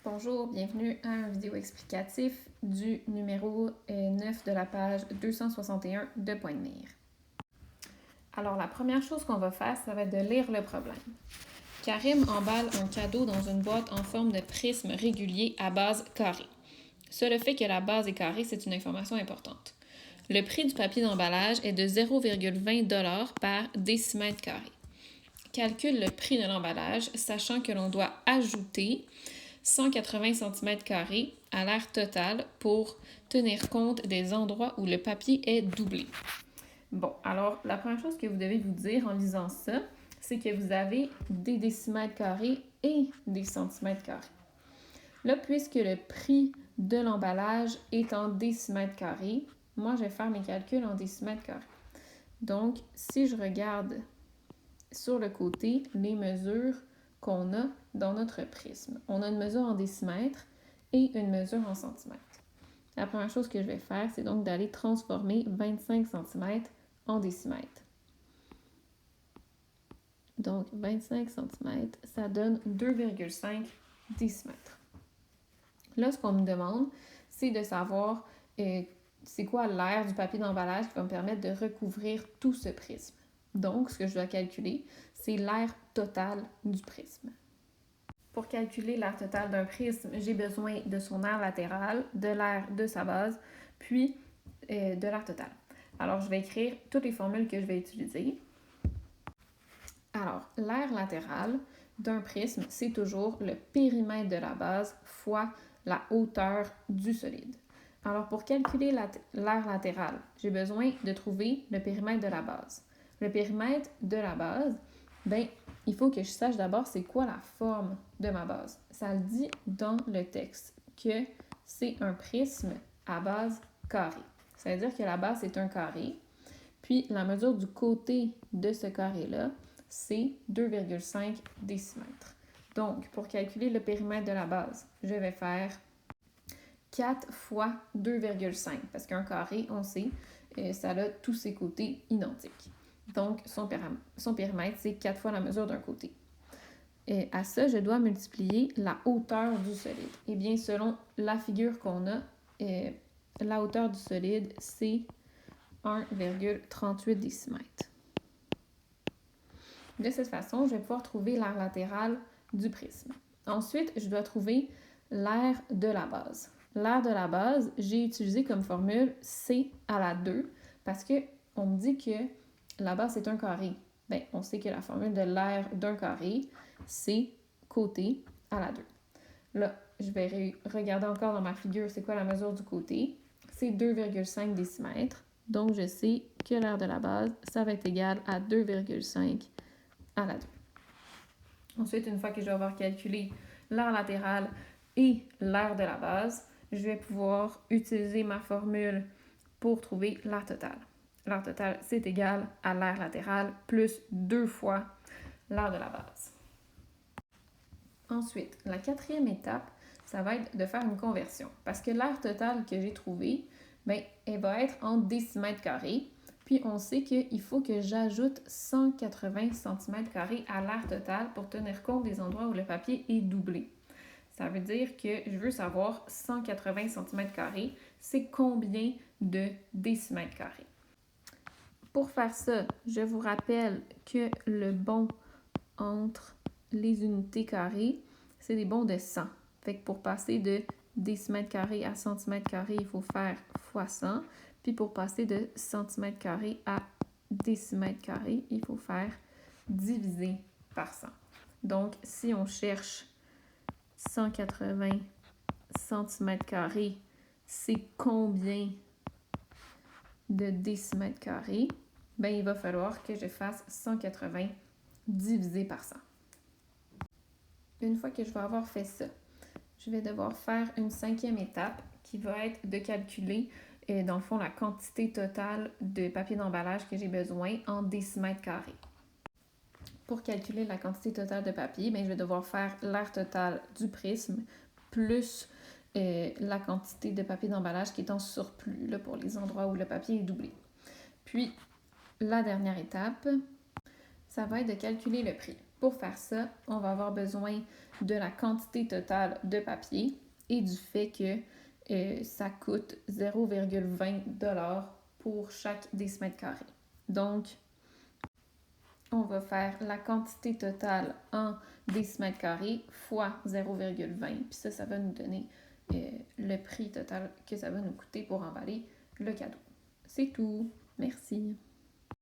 Bonjour, bienvenue à un vidéo explicatif du numéro 9 de la page 261 de Point de mire. Alors, la première chose qu'on va faire, ça va être de lire le problème. Karim emballe un cadeau dans une boîte en forme de prisme régulier à base carrée. Le fait que la base est carrée, c'est une information importante. Le prix du papier d'emballage est de 0,20 $ par décimètre carré. Calcule le prix de l'emballage, sachant que l'on doit ajouter 180 cm² à l'aire totale pour tenir compte des endroits où le papier est doublé. Bon, alors la première chose que vous devez vous dire en lisant ça, c'est que vous avez des décimètres carrés et des centimètres carrés. Là, puisque le prix de l'emballage est en décimètres carrés, moi, je vais faire mes calculs en décimètres carrés. Donc, si je regarde sur le côté les mesures qu'on a dans notre prisme. On a une mesure en décimètres et une mesure en centimètres. La première chose que je vais faire, c'est donc d'aller transformer 25 cm en décimètres. Donc, 25 cm, ça donne 2,5 décimètres. Là, ce qu'on me demande, c'est de savoir c'est quoi l'aire du papier d'emballage qui va me permettre de recouvrir tout ce prisme. Donc, ce que je dois calculer, c'est l'aire totale du prisme. Pour calculer l'aire totale d'un prisme, j'ai besoin de son aire latérale, de l'aire de sa base, puis de l'aire totale. Alors, je vais écrire toutes les formules que je vais utiliser. Alors, l'aire latérale d'un prisme, c'est toujours le périmètre de la base fois la hauteur du solide. Alors, pour calculer l'aire latérale, j'ai besoin de trouver le périmètre de la base. Le périmètre de la base, il faut que je sache d'abord c'est quoi la forme de ma base. Ça le dit dans le texte que c'est un prisme à base carrée. Ça veut dire que la base, c'est un carré. Puis, la mesure du côté de ce carré-là, c'est 2,5 décimètres. Donc, pour calculer le périmètre de la base, je vais faire 4 fois 2,5 parce qu'un carré, on sait, ça a tous ses côtés identiques. Donc, son périmètre, c'est 4 fois la mesure d'un côté. Et à ça, je dois multiplier la hauteur du solide. Eh bien, selon la figure qu'on a, la hauteur du solide, c'est 1,38 décimètres. De cette façon, je vais pouvoir trouver l'aire latérale du prisme. Ensuite, je dois trouver l'aire de la base. L'aire de la base, j'ai utilisé comme formule C à la 2 parce qu'on me dit que la base, c'est un carré. On sait que la formule de l'aire d'un carré, c'est côté à la 2. Là, je vais regarder encore dans ma figure, c'est quoi la mesure du côté. C'est 2,5 décimètres. Donc, je sais que l'aire de la base, ça va être égal à 2,5 à la 2. Ensuite, une fois que je vais avoir calculé l'aire latérale et l'aire de la base, je vais pouvoir utiliser ma formule pour trouver l'aire totale. L'aire totale, c'est égal à l'aire latérale plus 2 fois l'aire de la base. Ensuite, la quatrième étape, ça va être de faire une conversion. Parce que l'aire totale que j'ai trouvée, elle va être en décimètres carrés. Puis, on sait qu'il faut que j'ajoute 180 cm² à l'aire totale pour tenir compte des endroits où le papier est doublé. Ça veut dire que je veux savoir 180 cm², c'est combien de décimètres carrés. Pour faire ça, je vous rappelle que le bond entre les unités carrées, c'est des bonds de 100. Fait que pour passer de décimètres carrés à centimètres carrés, il faut faire fois 100. Puis pour passer de centimètres carrés à décimètres carrés, il faut faire diviser par 100. Donc, si on cherche 180 cm², c'est combien de décimètres carrés? Il va falloir que je fasse 180 divisé par 100. Une fois que je vais avoir fait ça, je vais devoir faire une 5e étape qui va être de calculer, dans le fond, la quantité totale de papier d'emballage que j'ai besoin en décimètres carrés. Pour calculer la quantité totale de papier, je vais devoir faire l'aire totale du prisme plus la quantité de papier d'emballage qui est en surplus là, pour les endroits où le papier est doublé. Puis, la dernière étape, ça va être de calculer le prix. Pour faire ça, on va avoir besoin de la quantité totale de papier et du fait que ça coûte 0,20 $ pour chaque décimètre carré. Donc, on va faire la quantité totale en décimètres carrés fois 0,20, puis ça va nous donner le prix total que ça va nous coûter pour emballer le cadeau. C'est tout. Merci.